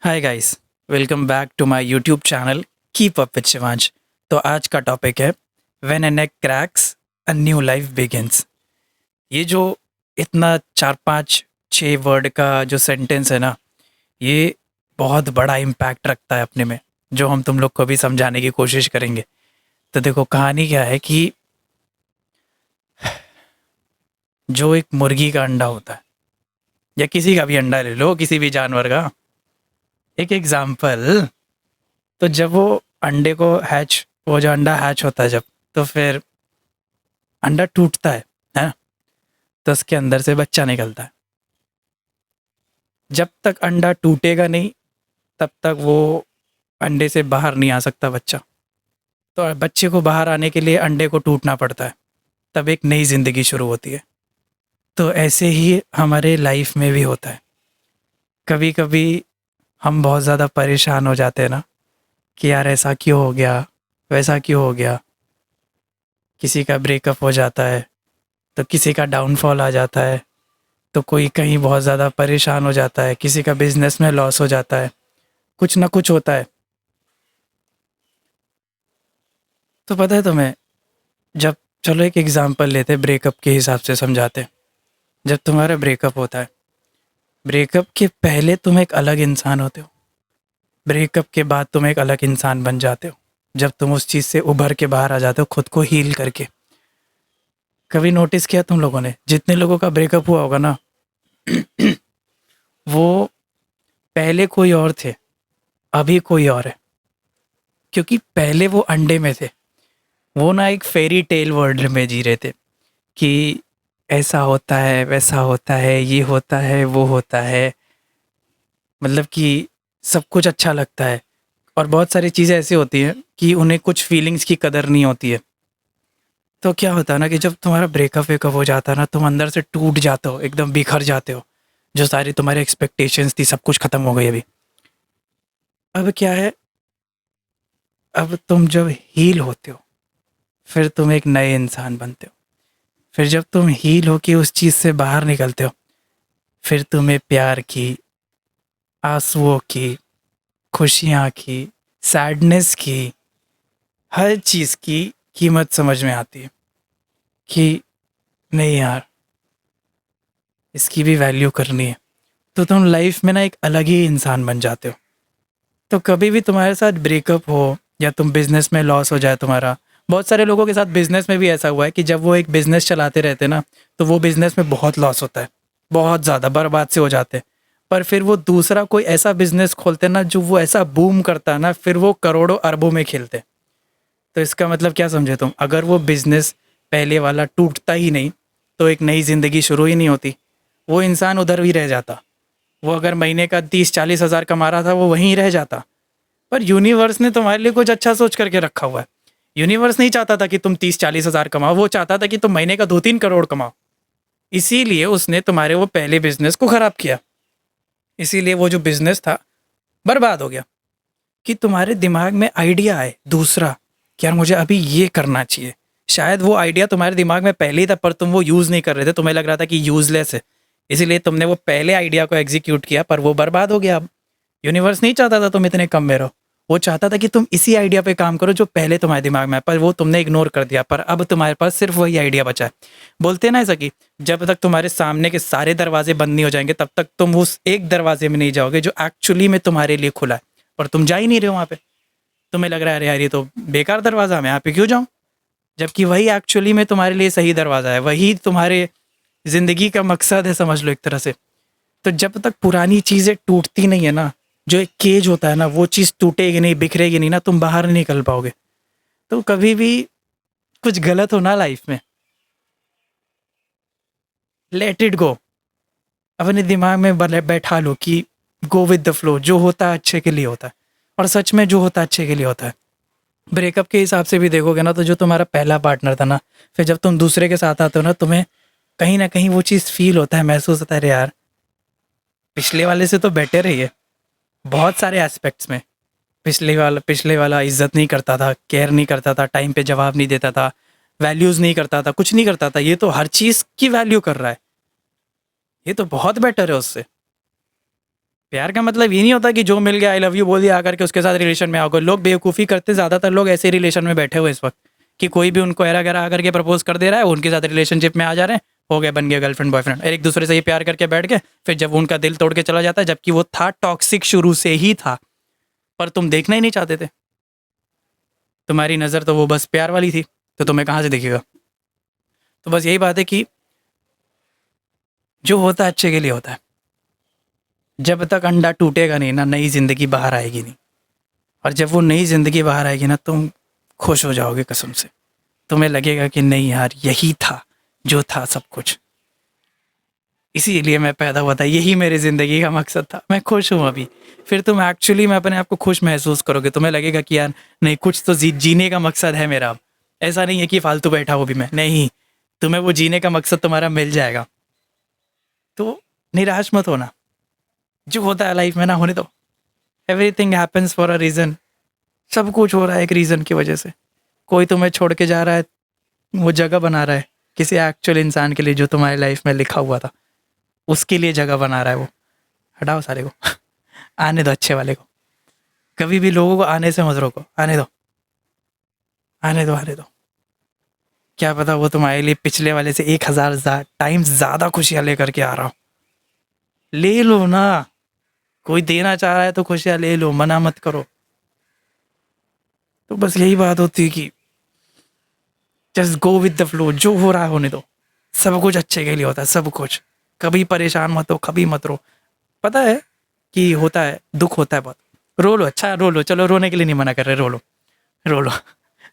Hi guys, welcome back to my YouTube channel keep up with Shivansh. तो आज का topic है when an egg cracks a new life begins. ये जो इतना 4 5 6 वर्ड का जो सेंटेंस है ना, ये बहुत बड़ा इम्पैक्ट रखता है अपने में, जो हम तुम लोग को भी समझाने की कोशिश करेंगे। तो देखो, कहानी क्या है कि जो एक मुर्गी का अंडा होता है, या किसी का भी अंडा ले लो, किसी भी जानवर का एक एग्जाम्पल। तो जब वो अंडे को हैच वो जो अंडा हैच होता है जब, तो फिर अंडा टूटता है ना? तो उसके अंदर से बच्चा निकलता है। जब तक अंडा टूटेगा नहीं, तब तक वो अंडे से बाहर नहीं आ सकता बच्चा। तो बच्चे को बाहर आने के लिए अंडे को टूटना पड़ता है, तब एक नई ज़िंदगी शुरू होती है। तो ऐसे ही हमारे लाइफ में भी होता है। कभी कभी हम बहुत ज़्यादा परेशान हो जाते हैं ना, कि यार ऐसा क्यों हो गया, वैसा क्यों हो गया। किसी का ब्रेकअप हो जाता है, तो किसी का डाउनफॉल आ जाता है, तो कोई कहीं बहुत ज़्यादा परेशान हो जाता है, किसी का बिजनेस में लॉस हो जाता है, कुछ ना कुछ होता है। तो पता है तुम्हें, जब चलो एक एग्जांपल लेते, ब्रेकअप के हिसाब से समझाते। जब तुम्हारा ब्रेकअप होता है, ब्रेकअप के पहले तुम एक अलग इंसान होते हो, ब्रेकअप के बाद तुम एक अलग इंसान बन जाते हो, जब तुम उस चीज़ से उभर के बाहर आ जाते हो, खुद को हील करके। कभी नोटिस किया तुम लोगों ने, जितने लोगों का ब्रेकअप हुआ होगा ना, वो पहले कोई और थे, अभी कोई और है। क्योंकि पहले वो अंडे में थे, वो ना एक फेरी टेल वर्ल्ड में जी रहे थे, कि ऐसा होता है, वैसा होता है, ये होता है, वो होता है। मतलब कि सब कुछ अच्छा लगता है, और बहुत सारी चीज़ें ऐसी होती हैं कि उन्हें कुछ फीलिंग्स की कदर नहीं होती है। तो क्या होता है ना, कि जब तुम्हारा ब्रेकअप वेकअप हो जाता है ना, तुम अंदर से टूट जाते हो, एकदम बिखर जाते हो। जो सारी तुम्हारी एक्सपेक्टेशंस थी, सब कुछ खत्म हो गई अभी। अब क्या है, अब तुम जब हील होते हो, फिर तुम एक नए इंसान बनते हो। फिर जब तुम हील हो के उस चीज़ से बाहर निकलते हो, फिर तुम्हें प्यार की, आंसुओं की, खुशियाँ की, सैडनेस की, हर चीज़ की कीमत समझ में आती है, कि नहीं यार, इसकी भी वैल्यू करनी है। तो तुम लाइफ में ना एक अलग ही इंसान बन जाते हो। तो कभी भी तुम्हारे साथ ब्रेकअप हो, या तुम बिजनेस में लॉस हो जाए तुम्हारा, बहुत सारे लोगों के साथ बिजनेस में भी ऐसा हुआ है कि जब वो एक बिजनेस चलाते रहते ना, तो वो बिजनेस में बहुत लॉस होता है, बहुत ज़्यादा बर्बाद से हो जाते हैं। पर फिर वो दूसरा कोई ऐसा बिजनेस खोलते हैं ना, जो वो ऐसा बूम करता है ना, फिर वो करोड़ों अरबों में खेलते हैं। तो इसका मतलब क्या समझे तुम, अगर वो बिजनेस पहले वाला टूटता ही नहीं, तो एक नई ज़िंदगी शुरू ही नहीं होती। वो इंसान उधर ही रह जाता। वो अगर महीने का 30 40 हज़ार कमा रहा था, वो वहीं रह जाता। पर यूनिवर्स ने तुम्हारे लिए कुछ अच्छा सोच करके रखा हुआ है। यूनिवर्स नहीं चाहता था कि तुम 30 40 हज़ार कमाओ, वो चाहता था कि तुम महीने का 2 3 करोड़ कमाओ। इसीलिए उसने तुम्हारे वो पहले बिजनेस को खराब किया। इसीलिए वो जो बिजनेस था, बर्बाद हो गया। कि तुम्हारे दिमाग में आइडिया आए दूसरा, कि यार मुझे अभी ये करना चाहिए। शायद वो आइडिया तुम्हारे दिमाग में पहले ही था, पर तुम वो यूज़ नहीं कर रहे थे, तुम्हें लग रहा था कि यूज़लेस है। इसीलिए तुमने वो पहले आइडिया को एग्जीक्यूट किया, पर वो बर्बाद हो गया। अब यूनिवर्स नहीं चाहता था तुम इतने कम में रहो, वो चाहता था कि तुम इसी आइडिया पे काम करो जो पहले तुम्हारे दिमाग में है, पर वो तुमने इग्नोर कर दिया। पर अब तुम्हारे पास सिर्फ वही आइडिया बचा है। बोलते हैं ना ऐसा, कि जब तक तुम्हारे सामने के सारे दरवाजे बंद नहीं हो जाएंगे, तब तक तुम उस एक दरवाजे में नहीं जाओगे जो एक्चुअली में तुम्हारे लिए खुला है। पर तुम जा ही नहीं रहे हो वहाँ पे। तुम्हें लग रहा है, अरे यार ये तो बेकार दरवाज़ा, मैं यहाँ पे क्यों जाऊँ। जबकि वही एक्चुअली में तुम्हारे लिए सही दरवाज़ा है, वही तुम्हारे ज़िंदगी का मकसद है, समझ लो एक तरह से। तो जब तक पुरानी चीज़ें टूटती नहीं है ना, जो एक केज होता है ना, वो चीज़ टूटेगी नहीं, बिखरेगी नहीं ना, तुम बाहर नहीं निकल पाओगे। तो कभी भी कुछ गलत हो ना लाइफ में, लेट इट गो। अपने दिमाग में बैठा लो कि गो विद द फ्लो, जो होता है अच्छे के लिए होता है। और सच में जो होता है अच्छे के लिए होता है। ब्रेकअप के हिसाब से भी देखोगे ना, तो जो तुम्हारा पहला पार्टनर था ना, फिर जब तुम दूसरे के साथ आते हो ना, तुम्हें कहीं ना कहीं वो चीज़ फील होता है, महसूस होता है, अरे यार पिछले वाले से तो बेटर है ये, बहुत सारे एस्पेक्ट्स में। पिछले वाला इज्जत नहीं करता था, केयर नहीं करता था, टाइम पे जवाब नहीं देता था, वैल्यूज़ नहीं करता था, कुछ नहीं करता था। ये तो हर चीज़ की वैल्यू कर रहा है, ये तो बहुत बेटर है उससे। प्यार का मतलब ये नहीं होता कि जो मिल गया आई लव यू बोल दिया आकर के उसके साथ रिलेशन में आओगे। लोग बेवकूफ़ी करते, ज़्यादातर लोग ऐसे रिलेशन में बैठे हुए इस वक्त कि कोई भी उनको एरा गैरा आकर के प्रपोज कर दे रहा है, उनके साथ रिलेशनशिप में आ जा रहे हैं, हो गए, बन गए गर्लफ्रेंड बॉयफ्रेंड, और एक दूसरे से ही प्यार करके बैठ गए। फिर जब उनका दिल तोड़ के चला जाता है, जबकि वो था टॉक्सिक शुरू से ही था, पर तुम देखना ही नहीं चाहते थे। तुम्हारी नज़र तो वो बस प्यार वाली थी, तो तुम्हें कहाँ से दिखेगा। तो बस यही बात है कि जो होता है अच्छे के लिए होता है। जब तक अंडा टूटेगा नहीं ना, नई ज़िंदगी बाहर आएगी नहीं। और जब वो नई ज़िंदगी बाहर आएगी ना, तुम खुश हो जाओगे कसम से। तुम्हें लगेगा कि नहीं यार, यही था जो था सब कुछ, इसीलिए मैं पैदा हुआ था, यही मेरी ज़िंदगी का मकसद था, मैं खुश हूँ अभी। फिर तुम एक्चुअली में अपने आप को खुश महसूस करोगे। तुम्हें लगेगा कि यार नहीं, कुछ तो जीने का मकसद है मेरा अब। ऐसा नहीं है कि फालतू बैठा हूँ भी मैं, नहीं, तुम्हें वो जीने का मकसद तुम्हारा मिल जाएगा। तो निराश मत होना, जो होता है लाइफ में ना होने दो। Everything happens for a reason. सब कुछ हो रहा है एक रीज़न की वजह से। कोई तुम्हें छोड़ के जा रहा है, वो जगह बना रहा है किसी एक्चुअल इंसान के लिए जो तुम्हारी लाइफ में लिखा हुआ था, उसके लिए जगह बना रहा है वो। हटाओ सारे को आने दो अच्छे वाले को। कभी भी लोगों को आने से मत रोको, आने दो, आने दो, आने दो। क्या पता वो तुम्हारे लिए पिछले वाले से 1000 टाइम्स ज़्यादा खुशियाँ लेकर के आ रहा हो। ले लो ना, कोई देना चाह रहा है तो खुशियाँ ले लो, मना मत करो। तो बस यही बात होती है कि just go with the flow, जो हो रहा है होने दो। सब कुछ अच्छे के लिए होता है, सब कुछ। कभी परेशान मत हो, कभी मत रो। पता है कि होता है, दुख होता है बहुत, रो लो, अच्छा रो लो, चलो रोने के लिए नहीं मना कर रहे, रो लो, रो लो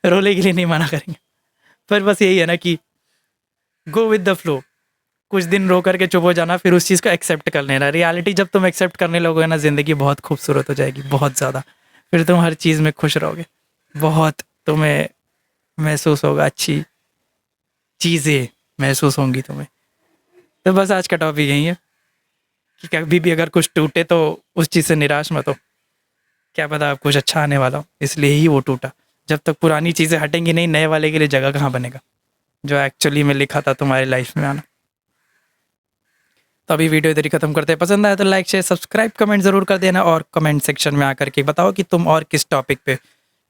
रोने के लिए नहीं मना करेंगे, पर बस यही है ना कि गो विद द फ्लो। कुछ दिन रो करके चुप हो जाना, फिर उस चीज़ को एक्सेप्ट कर लेना। रियलिटी जब तुम एक्सेप्ट करने लगोगे ना, ज़िंदगी बहुत खूबसूरत हो जाएगी, बहुत ज़्यादा। फिर तुम हर चीज़ में खुश रहोगे, बहुत तुम्हें महसूस होगा, अच्छी चीज़ें महसूस होंगी तुम्हें। तो बस आज का टॉपिक यही है कि कभी भी अगर कुछ टूटे तो उस चीज़ से निराश मत हो। क्या पता अब कुछ अच्छा आने वाला हो, इसलिए ही वो टूटा। जब तक पुरानी चीज़ें हटेंगी नहीं, नए वाले के लिए जगह कहाँ बनेगा जो एक्चुअली में लिखा था तुम्हारी लाइफ में आना। तो अभी वीडियो इधर ही खत्म करते हैं। पसंद आया तो लाइक शेयर सब्सक्राइब कमेंट ज़रूर कर देना, और कमेंट सेक्शन में आकर के बताओ कि तुम और किस टॉपिक पे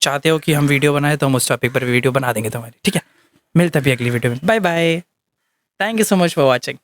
चाहते हो कि हम वीडियो बनाए, तो हम उस टॉपिक पर वीडियो बना देंगे तुम्हारी। ठीक है, मिलते हैं अभी अगली वीडियो में। Bye bye, thank you so much for watching.